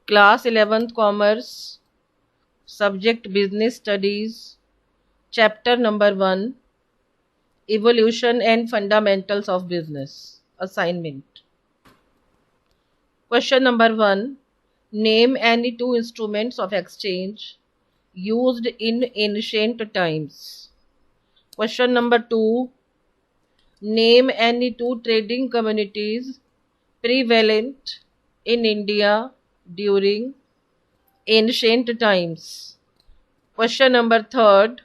Class 11th Commerce, Subject Business Studies, Chapter number 1, Evolution and Fundamentals of Business. Assignment. Question number 1. Name any two instruments of exchange used in ancient times. Question number 2. Name any two trading communities prevalent in India during ancient times. Question number 3.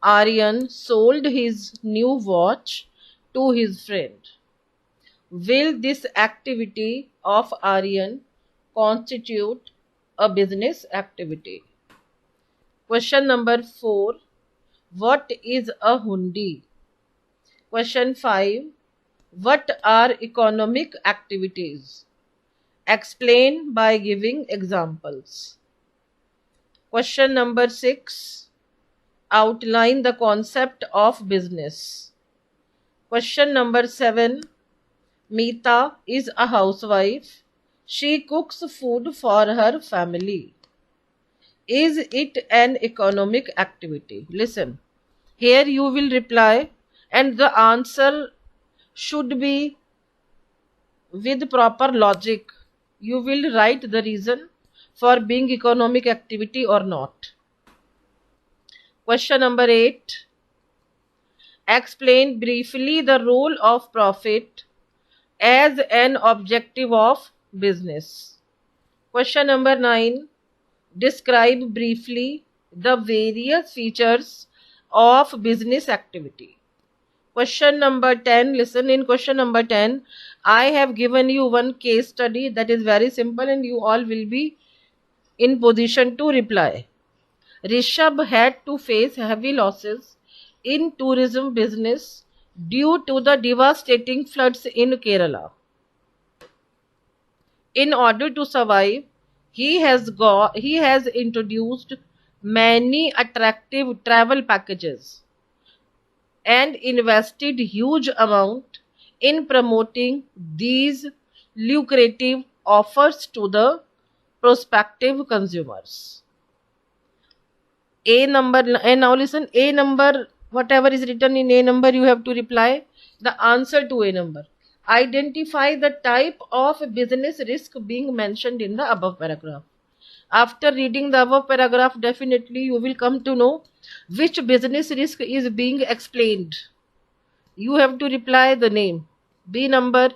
Aryan sold his new watch to his friend. Will this activity of Aryan constitute a business activity? Question number 4. What is a hundi? Question 5. What are economic activities? Explain by giving examples. Question number 6. Outline the concept of business. Question number 7. Meeta is a housewife. She cooks food for her family. Is it an economic activity? Listen. Here you will reply and the answer should be with proper logic. You will write the reason for being economic activity or not. Question number 8. Explain briefly the role of profit as an objective of business. Question number 9. Describe briefly the various features of business activity. Question number 10. Listen, in question number 10, I have given you one case study that is very simple and you all will be in position to reply. Rishabh had to face heavy losses in tourism business due to the devastating floods in Kerala. In order to survive, he has introduced many attractive travel packages and invested huge amount in promoting these lucrative offers to the prospective consumers. A number, and now listen, A number, whatever is written in A number, you have to reply the answer to A number. Identify the type of business risk being mentioned in the above paragraph. After reading the above paragraph, definitely you will come to know which business risk is being explained. You have to reply the name. B number,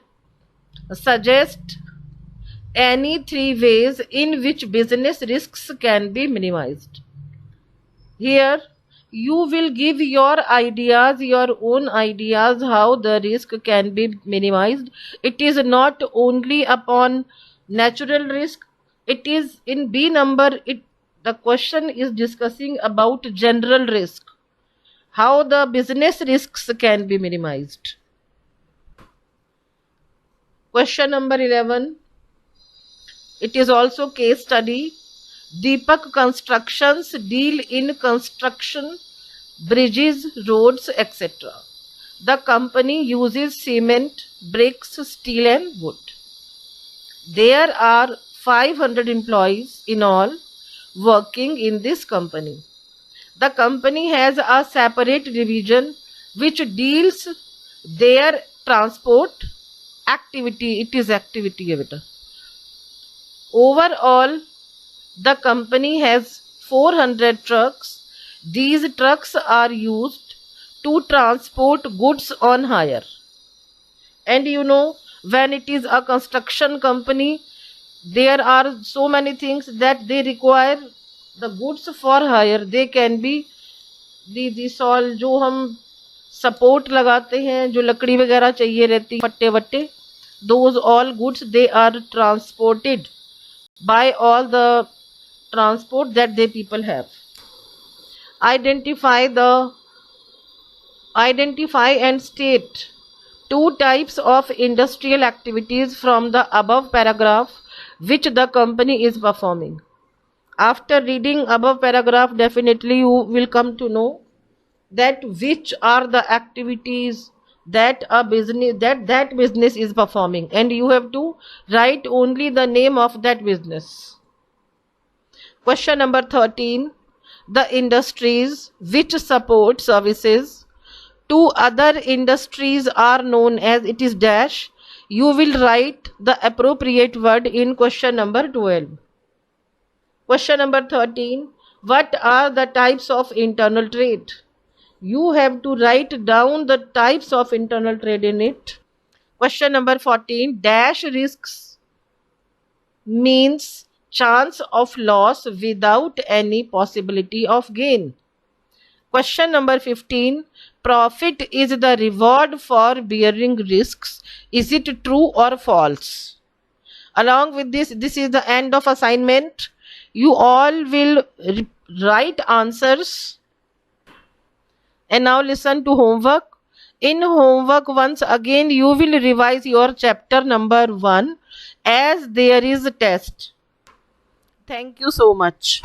suggest any 3 ways in which business risks can be minimized. Here you will give your ideas, your own ideas, how the risk can be minimized. It is not only upon natural risk. It is in B number, the question is discussing about general risk, how the business risks can be minimized. Question number 11, it is also case study. Deepak Constructions deal in construction, bridges, roads, etc. The company uses cement, bricks, steel and wood. There are 500 employees in all working in this company. The company has a separate division which deals their transport activity. It is activity, beta. Overall, the company has 400 trucks. These trucks are used to transport goods on hire. And you know, when it is a construction company, there are so many things that they require the goods for hire. They can be the soul जो हम support लगाते हैं, जो लकड़ी वगैरह चाहिए रहती, पट्टे वट्टे, those all goods they are transported by all the transport that the people have. Identify and state 2 types of industrial activities from the above paragraph which the company is performing. After reading above paragraph, definitely you will come to know that which are the activities that a business that business is performing, and you have to write only the name of that business. Question number 13. The industries which support services to other industries are known as, it is dash. You will write the appropriate word in question number 12. Question number 13. What are the types of internal trade? You have to write down the types of internal trade in it. Question number 14. Dash risks means chance of loss without any possibility of gain. Question number 15. Profit is the reward for bearing risks. Is it true or false? Along with this is the end of assignment. You all will write answers. And now listen to homework. In homework, once again you will revise your chapter number 1 as there is a test. Thank you so much.